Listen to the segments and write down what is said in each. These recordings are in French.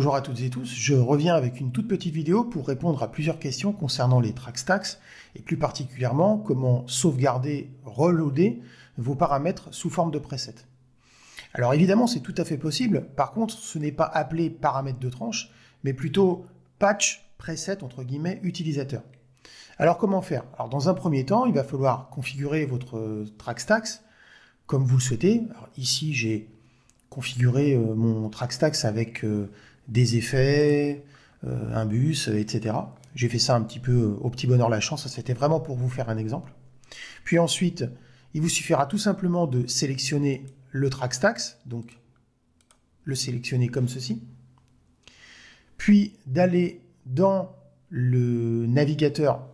bonjour à toutes et tous, je reviens avec une toute petite vidéo pour répondre à plusieurs questions concernant les track stacks et plus particulièrement comment sauvegarder, reloader vos paramètres sous forme de preset. Alors évidemment c'est tout à fait possible, par contre ce n'est pas appelé paramètres de tranche, mais plutôt patch preset entre guillemets utilisateur. Alors comment faire? Alors dans un premier temps il va falloir configurer votre track stacks comme vous le souhaitez. Alors, ici j'ai configurer mon track stacks avec des effets, un bus, etc. J'ai fait ça un petit peu au petit bonheur la chance, ça c'était vraiment pour vous faire un exemple. Puis ensuite, il vous suffira tout simplement de sélectionner le track stacks, donc le sélectionner comme ceci, puis d'aller dans le navigateur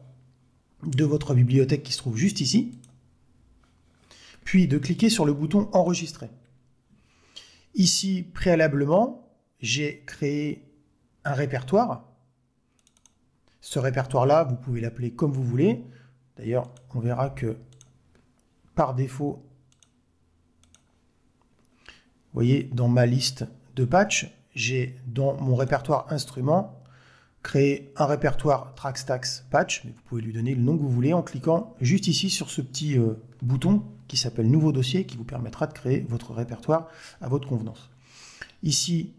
de votre bibliothèque qui se trouve juste ici, puis de cliquer sur le bouton enregistrer. Ici, préalablement, j'ai créé un répertoire. Ce répertoire-là, vous pouvez l'appeler comme vous voulez. D'ailleurs, on verra que par défaut, vous voyez, dans ma liste de patch, j'ai dans mon répertoire instrument créé un répertoire track stacks patch. Mais vous pouvez lui donner le nom que vous voulez en cliquant juste ici sur ce petit bouton qui s'appelle nouveau dossier, qui vous permettra de créer votre répertoire à votre convenance. Ici,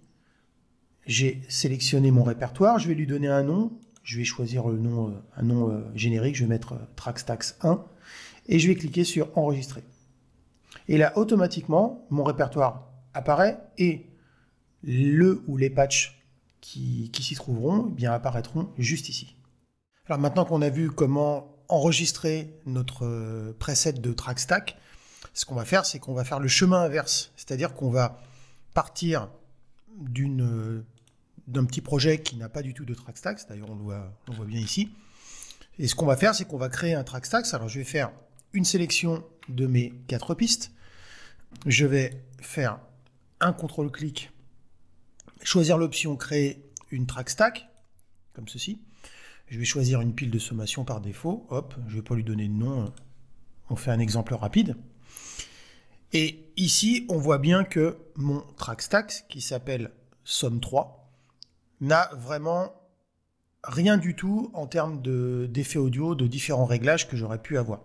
j'ai sélectionné mon répertoire, je vais lui donner un nom, je vais choisir le nom, un nom générique, je vais mettre track stacks 1, et je vais cliquer sur enregistrer. Et là, automatiquement, mon répertoire apparaît, et le ou les patchs qui s'y trouveront, eh bien, apparaîtront juste ici. Alors maintenant qu'on a vu comment enregistrer notre preset de track stack, ce qu'on va faire, c'est qu'on va faire le chemin inverse, c'est-à-dire qu'on va partir d'un petit projet qui n'a pas du tout de track stacks, d'ailleurs on le voit bien ici, et ce qu'on va faire, c'est qu'on va créer un track stacks. Alors je vais faire une sélection de mes 4 pistes, je vais faire un contrôle-clic, choisir l'option créer une track stack, comme ceci. Je vais choisir une pile de sommation par défaut. Hop, je ne vais pas lui donner de nom. On fait un exemple rapide. Et ici, on voit bien que mon track stacks, qui s'appelle somme3, n'a vraiment rien du tout en termes d'effets audio, de différents réglages que j'aurais pu avoir.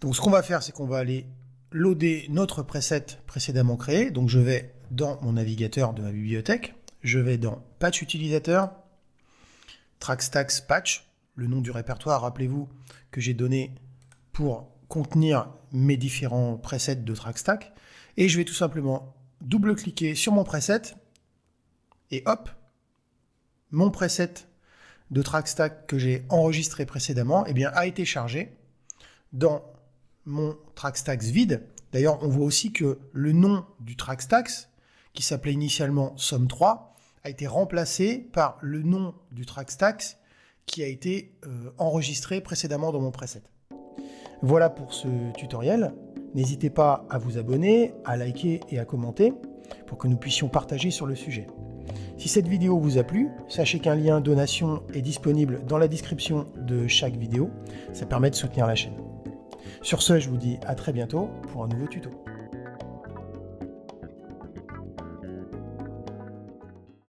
Donc ce qu'on va faire, c'est qu'on va aller loader notre preset précédemment créé. Donc je vais dans mon navigateur de ma bibliothèque. Je vais dans patch utilisateur, track stacks patch, le nom du répertoire, rappelez-vous, que j'ai donné pour contenir mes différents presets de track stack, et je vais tout simplement double-cliquer sur mon preset, et hop, mon preset de track stack que j'ai enregistré précédemment, eh bien, a été chargé dans mon track stacks vide. D'ailleurs, on voit aussi que le nom du track stacks, qui s'appelait initialement somme3, a été remplacé par le nom du track stacks qui a été enregistré précédemment dans mon preset. Voilà pour ce tutoriel. N'hésitez pas à vous abonner, à liker et à commenter pour que nous puissions partager sur le sujet. Si cette vidéo vous a plu, sachez qu'un lien donation est disponible dans la description de chaque vidéo. Ça permet de soutenir la chaîne. Sur ce, je vous dis à très bientôt pour un nouveau tuto.